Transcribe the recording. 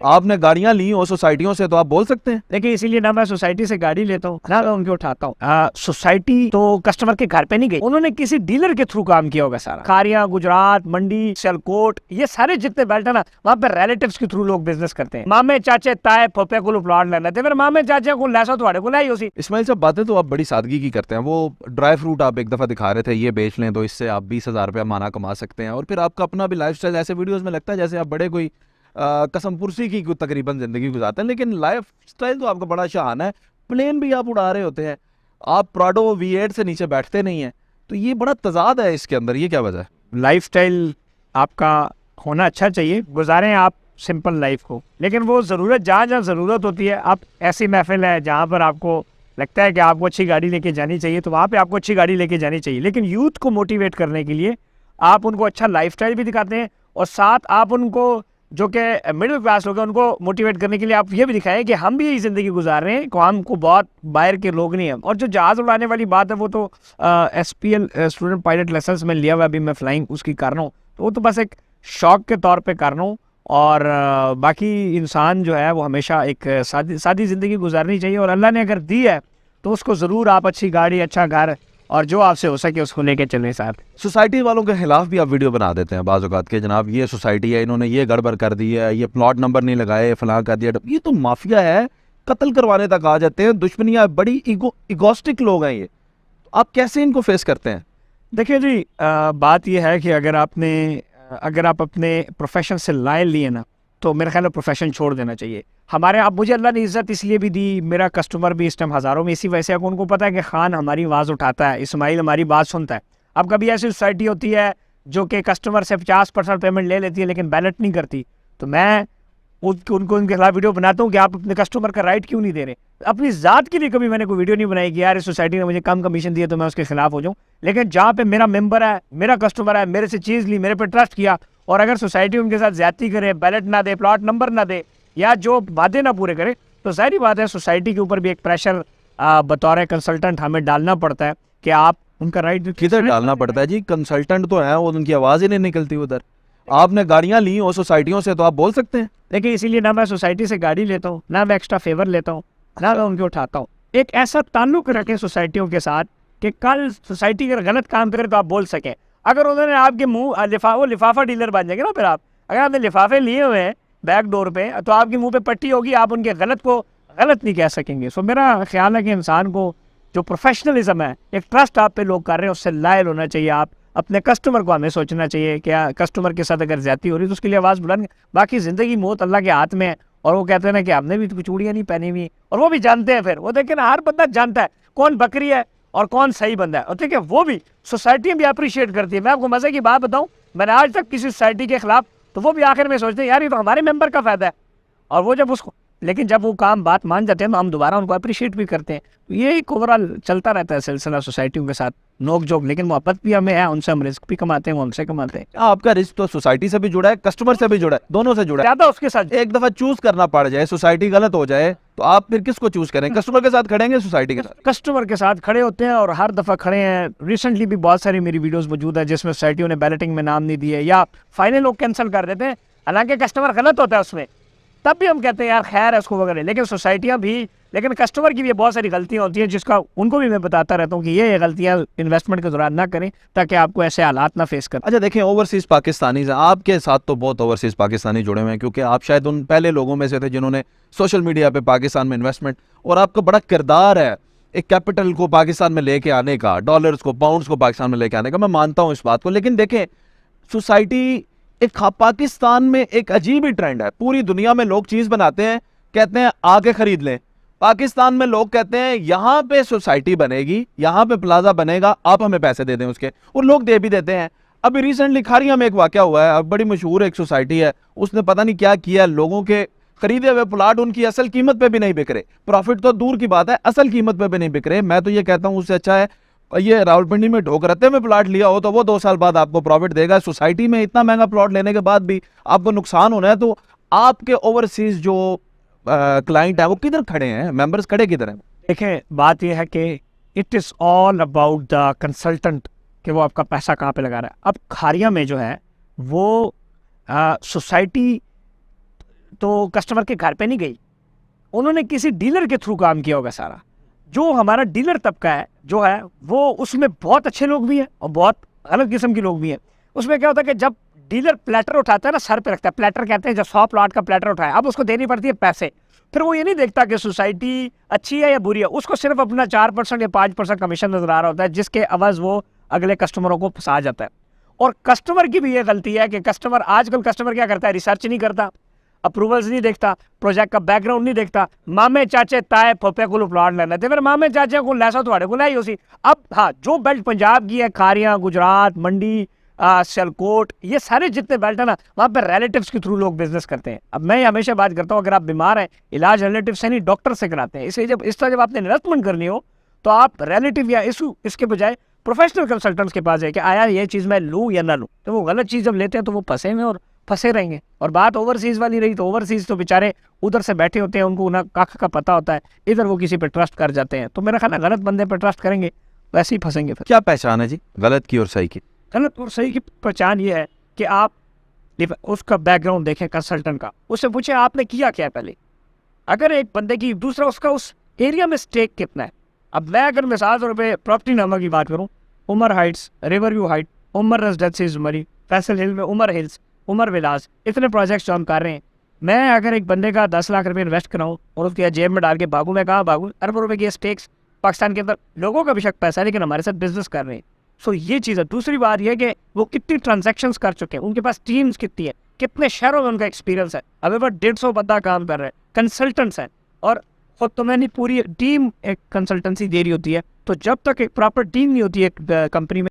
آپ نے گاڑیاں لی اور سوسائٹیوں سے تو آپ بول سکتے ہیں. دیکھیے اسی لیے نہ میں سوسائٹی سے گاڑی لیتا ہوں نہ میں ان کی اٹھاتا ہوں. سوسائٹی تو کسٹمر کے گھر پہ نہیں گئی, انہوں نے کسی ڈیلر کے تھرو کام کیا ہوگا سارا. کھاریاں, گجرات, منڈی, سیالکوٹ, یہ سارے جتنے بیلٹ ہے نا وہاں پہ ریلیٹیوز کے تھرو لوگ بزنس کرتے ہیں. مامے چاچے تائے پھوپے کو پلاٹ لینا تھے, پھر مامے چاچے کو لیسا تھوڑے کو لائی اسی. اسماعیل صاحب باتیں تو آپ بڑی سادگی کی کرتے ہیں. وہ ڈرائی فروٹ آپ ایک دفعہ دکھا رہے تھے, یہ بیچ لیں تو اس سے آپ 20,000 روپیہ مانا کما سکتے ہیں, اور پھر آپ کا اپنا بھی لائف اسٹائل ایسے ویڈیوز میں لگتا ہے جیسے آپ بڑے کوئی قسم پرسی کی تقریباً زندگی گزارتے ہیں, لیکن لائف اسٹائل تو آپ کا بڑا شاہانہ ہے. پلین بھی آپ اڑا رہے ہوتے ہیں, آپ پراڈو V8 سے نیچے بیٹھتے نہیں ہیں, تو یہ بڑا تضاد ہے اس کے اندر, یہ کیا وجہ ہے؟ لائف اسٹائل آپ کا ہونا اچھا چاہیے, گزاریں آپ سمپل لائف کو, لیکن وہ ضرورت جہاں جہاں ضرورت ہوتی ہے, آپ ایسی محفل ہے جہاں پر آپ کو لگتا ہے کہ آپ کو اچھی گاڑی لے کے جانی چاہیے تو وہاں پہ آپ کو اچھی گاڑی لے کے جانی چاہیے. لیکن یوتھ کو موٹیویٹ کرنے کے لیے آپ ان کو اچھا لائف اسٹائل بھی دکھاتے ہیں, اور ساتھ آپ ان کو جو کہ مڈل کلاس لوگ ہیں ان کو موٹیویٹ کرنے کے لیے آپ یہ بھی دکھائیں کہ ہم بھی یہی زندگی گزار رہے ہیں, کو ہم کو بہت باہر کے لوگ نہیں ہیں. اور جو جہاز اڑانے والی بات ہے وہ تو SPL اسٹوڈنٹ پائلٹ لائسنس میں لیا ہوا, ابھی میں فلائنگ اس کی کر رہا ہوں, تو وہ تو بس ایک شوق کے طور پہ کر رہا ہوں. اور باقی انسان جو ہے وہ ہمیشہ ایک سادی زندگی گزارنی چاہیے, اور اللہ نے اگر دی ہے تو اس کو ضرور آپ اچھی گاڑی, اچھا گھر, اور جو آپ سے ہو سکے اس کو لے کے چلیں ساتھ. سوسائٹی والوں کے خلاف بھی آپ ویڈیو بنا دیتے ہیں بعض اوقات کے, جناب یہ سوسائٹی ہے, انہوں نے یہ گڑبڑ کر دی ہے, یہ پلاٹ نمبر نہیں لگائے, فلاں کر دیا. یہ تو مافیا ہے, قتل کروانے تک آ جاتے ہیں, دشمنیاں, بڑی ایگوسٹک لوگ ہیں یہ. آپ کیسے ان کو فیس کرتے ہیں؟ دیکھیں جی, بات یہ ہے کہ اگر آپ اپنے پروفیشن سے لائل لیے نا تو میرے خیال میں پروفیشن چھوڑ دینا چاہیے. ہمارے اب مجھے اللہ نے عزت اس لیے بھی دی, میرا کسٹمر بھی اس ٹائم ہزاروں میں اسی وجہ سے, ان کو پتہ ہے کہ خان ہماری آواز اٹھاتا ہے, اسماعیل ہماری بات سنتا ہے. اب کبھی ایسی سوسائٹی ہوتی ہے جو کہ کسٹمر سے 50% پیمنٹ لے لیتی ہے لیکن بیلٹ نہیں کرتی, تو میں ان کو ان کے خلاف ویڈیو بناتا ہوں کہ آپ اپنے کسٹمر کا رائٹ کیوں نہیں دے رہے. اپنی ذات کے لیے کبھی میں نے کوئی ویڈیو نہیں بنائی کہ یار اس سوسائٹی نے مجھے کم کمیشن دیا تو میں اس کے خلاف ہو جاؤں. لیکن جہاں پہ میرا ممبر ہے, میرا کسٹمر ہے, میرے سے چیز لی, میرے پہ ٹرسٹ کیا, اور اگر سوسائٹی ان کے ساتھ زیادتی کرے, بیلٹ نہ دے, پلاٹ نمبر نہ دے, یا جو وعدے نہ پورے کرے, تو ظاہری بات ہے سوسائٹی کے اوپر بھی ایک پریشر بطور کنسلٹنٹ ہمیں ڈالنا پڑتا ہے کہ آپ ان کا رائٹ. کدھر ڈالنا پڑتا ہے جی؟ کنسلٹنٹ تو ہیں, ان کی آواز ہی نہیں نکلتی ادھر. آپ نے گاڑیاں لی اور سوسائٹیوں سے تو آپ بول سکتے ہیں. دیکھیے اسی لیے نہ میں سوسائٹی سے گاڑی لیتا ہوں, نہ میں ایکسٹرا فیور لیتا ہوں, نہ میں ان کو اٹھاتا ہوں. ایک ایسا تعلق رکھیں سوسائٹیوں کے ساتھ کہ کل سوسائٹی اگر غلط کام کرے تو آپ بول سکیں. اگر انہوں نے آپ کے منہ لفافہ ڈیلر بن جائے گا نا, پھر اگر آپ نے لفافے لیے ہوئے ہیں بیک ڈور پہ تو آپ کے منہ پہ پٹی ہوگی, آپ ان کے غلط کو غلط نہیں کہہ سکیں گے. سو میرا خیال ہے کہ انسان کو جو پروفیشنلزم ہے, ایک ٹرسٹ آپ پہ لوگ کر رہے ہیں, اس سے لائل ہونا چاہیے. آپ اپنے کسٹمر کو ہمیں سوچنا چاہیے کہ کسٹمر کے ساتھ اگر زیادتی ہو رہی ہے تو اس کے لیے آواز بلند. باقی زندگی موت اللہ کے ہاتھ میں ہے, اور وہ کہتے ہیں نا کہ ہم نے بھی تو چوڑیاں نہیں پہنی ہوئی, اور وہ بھی جانتے ہیں. پھر وہ دیکھیں نا, ہر بندہ جانتا ہے کون بکری ہے اور کون صحیح بندہ ہے, اور دیکھیں وہ بھی سوسائٹی بھی اپریشیٹ کرتی ہے. میں آپ کو مزے کی بات بتاؤں, میں نے آج تک کسی سوسائٹی کے خلاف, تو وہ بھی آخر میں سوچتے ہیں یار یہ تو ہمارے ممبر کا فائدہ ہے, اور وہ جب اس کو, لیکن جب وہ کام بات مان جاتے ہیں تو ہم دوبارہ ان کو اپریشیٹ بھی کرتے ہیں. یہ ایک اوورآل چلتا رہتا ہے سلسلہ سوسائٹیوں کے ساتھ, نوک جوک, لیکن محبت بھی ہمیں ہے, ان سے ہم رزق بھی کماتے ہیں, وہ ہم سے کماتے ہیں. آپ کا رزق تو سوسائٹی سے بھی جڑا ہے, کسٹمر سے بھی جڑا ہے, دونوں سے جڑا ہے. زیادہ اس کے ساتھ ایک دفعہ چوز کرنا پڑ جائے, سوسائٹی غلط ہو جائے, تو آپ پھر کس کو چوز کریں؟ کسٹمر کے ساتھ کھڑیں گے, سوسائٹی کے ساتھ؟ کسٹمر کے ساتھ کھڑے ہوتے ہیں, اور ہر دفعہ کھڑے ہیں. ریسنٹلی بھی بہت ساری میری ویڈیوز موجود ہیں جس میں سوسائٹیوں نے بیلٹنگ میں نام نہیں دیے, یا فائنل لوگ کینسل کر دیتے ہیں, حالانکہ کسٹمر غلط ہوتا ہے اس میں, تب بھی ہم کہتے ہیں یار خیر ہے اس کو وغیرہ. لیکن سوسائٹیاں بھی, لیکن کسٹمر کی بھی بہت ساری غلطیاں ہوتی ہیں, جس کا ان کو بھی میں بتاتا رہتا ہوں کہ یہ غلطیاں انویسٹمنٹ کے دوران نہ کریں تاکہ آپ کو ایسے حالات نہ فیس کریں. اچھا دیکھیں, اوورسیز پاکستانیز ہیں, آپ کے ساتھ تو بہت اوورسیز پاکستانی جڑے ہوئے ہیں, کیونکہ آپ شاید ان پہلے لوگوں میں سے تھے جنہوں نے سوشل میڈیا پہ پاکستان میں انویسٹمنٹ, اور آپ کا بڑا کردار ہے ایک کیپٹل کو پاکستان میں لے کے آنے کا, ڈالرز کو, پاؤنڈز کو پاکستان میں لے کے آنے کا. میں مانتا ہوں اس بات کو, لیکن دیکھیں سوسائٹی ایک پاکستان میں ایک عجیب ہی ٹرینڈ ہے. پوری دنیا میں لوگ چیز بناتے ہیں, کہتے ہیں آ کے خرید لیں. پاکستان میں لوگ کہتے ہیں یہاں پہ سوسائٹی بنے گی, یہاں پہ پلازا بنے گا, آپ ہمیں پیسے دے دیں اس کے, اور لوگ دے بھی دیتے ہیں. ابھی ریسنٹلی کھاریاں میں ایک واقعہ ہوا ہے, بڑی مشہور ایک سوسائٹی ہے, اس نے پتہ نہیں کیا کیا, لوگوں کے خریدے ہوئے پلاٹ ان کی اصل قیمت پہ بھی نہیں بک رہے. پروفٹ تو دور کی بات ہے, اصل قیمت پہ بھی نہیں بک رہے. میں تو یہ کہتا ہوں اس سے اچھا ہے یہ راولپنڈی میں ڈھوکرتے میں پلاٹ لیا ہو تو وہ 2 سال بعد آپ کو پروفٹ دے گا. سوسائٹی میں اتنا مہنگا پلاٹ لینے کے بعد بھی آپ کو نقصان ہونا ہے. تو آپ کے اوورسیز جو کلائنٹ ہے وہ کدھر کھڑے ہیں, ممبرز کھڑے کدھر ہیں؟ دیکھیں بات یہ ہے کہ it is all about the consultant کہ وہ آپ کا پیسہ کہاں پہ لگا رہا ہے. اب کھاریاں میں جو ہے وہ سوسائٹی تو کسٹمر کے گھر پہ نہیں گئی, انہوں نے کسی ڈیلر کے تھرو کام کیا ہوگا سارا. جو ہمارا ڈیلر طبقہ ہے جو ہے وہ اس میں بہت اچھے لوگ بھی ہیں اور بہت غلط قسم کے لوگ بھی ہیں. اس میں کیا ہوتا ہے کہ جب ڈیلر پلیٹر اٹھاتا ہے نا, سر پہ رکھتا ہے, پلیٹر کہتے ہیں جب 100 پلاٹ کا پلیٹر اٹھایا, اب اس کو دینی پڑتی ہے پیسے. پھر وہ یہ نہیں دیکھتا کہ سوسائٹی اچھی ہے یا بری ہے, اس کو صرف اپنا 4% یا 5% کمیشن نظر آ رہا ہوتا ہے, جس کے عوض وہ اگلے کسٹمروں کو پھنسا جاتا ہے. اور کسٹمر کی بھی یہ غلطی ہے کہ آج کل کسٹمر کیا کرتا ہے, ریسرچ نہیں کرتا, اپروولز نہیں دیکھتا, پروجیکٹ کا بیک گراؤنڈ نہیں دیکھتا. مامے چاچے تائے پھوپے کو پلاٹ لینا تھے, پھر مامے چاچے کو لیسا تھوڑے کو لائی اسی. اب ہاں جو بیلٹ پنجاب کی ہے, کھاریاں, گجرات, منڈی, سیالکوٹ, یہ سارے جتنے بیلٹ ہیں نا, وہاں پہ ریلیٹیوس کے تھرو لوگ بزنس کرتے ہیں. اب میں ہمیشہ بات کرتا ہوں, اگر آپ بیمار ہیں علاج ریلیٹیو سے نہیں ڈاکٹر سے کراتے ہیں. اس لیے اس طرح جب آپ نے انویسٹمنٹ کرنی ہو تو آپ ریلیٹیو یا اس کے بجائے پروفیشنل کنسلٹنٹس کے پاس ہے کہ آیا یہ چیز میں لوں یا نہ لوں. تو وہ غلط چیز جب لیتے ہیں تو وہ پھنسے ہوئے اور پھنسے رہیں گے. اور بات اوورسیز والی رہی تو اوورسیز تو بیچارے ادھر سے بیٹھے ہوتے ہیں, ان کو نہ کاکھ کا پتہ ہوتا ہے, ادھر وہ کسی پہ ٹرسٹ کر جاتے ہیں. تو میرا خیال ہے غلط بندے پہ ٹرسٹ کریں گے ویسے ہی پھنسیں گے. پھر کیا پہچان ہے جی غلط کی اور صحیح کی؟ غلط اور صحیح کی پہچان یہ ہے کہ آپ اس کا بیک گراؤنڈ دیکھیں کنسلٹنٹ کا, اس سے پوچھیں آپ نے کیا کیا پہلے. اگر ایک بندے کی دوسرا اس کا اس ایریا میں اسٹیک کتنا ہے. اب میں اگر مثال طور پہ پراپرٹی نامہ کی بات کروں, عمر ہائٹس, ریور ویو ہائٹ, عمر ریزیڈنسیز عمری, فیصل ہل میں عمر ہلز, عمر ولاس, اتنے پروجیکٹس جو ہم کر رہے ہیں, میں اگر ایک بندے کا 10 لاکھ روپے انویسٹ کراؤں اور اس کے جیب میں ڈال کے بھاگوں, میں کہاں بھاگوں, اربوں روپے کی اسٹیکس پاکستان کے اندر لوگوں کا بے شک پیسہ ہے لیکن ہمارے ساتھ بزنس کر رہے ہیں. سو یہ چیز ہے. دوسری بات یہ ہے کہ وہ کتنی ٹرانزیکشنز کر چکے ہیں, ان کے پاس ٹیمز کتنی ہے, کتنے شہروں میں ان کا ایکسپیرینس ہے. اب ایور 150 بندہ کام کر رہے ہیں, کنسلٹنٹس ہیں, اور خود تو میں نہیں پوری ٹیم ایک کنسلٹنسی دے رہی ہوتی ہے. تو جب تک ایک پراپر ٹیم نہیں ہوتی ہے ایک کمپنی میں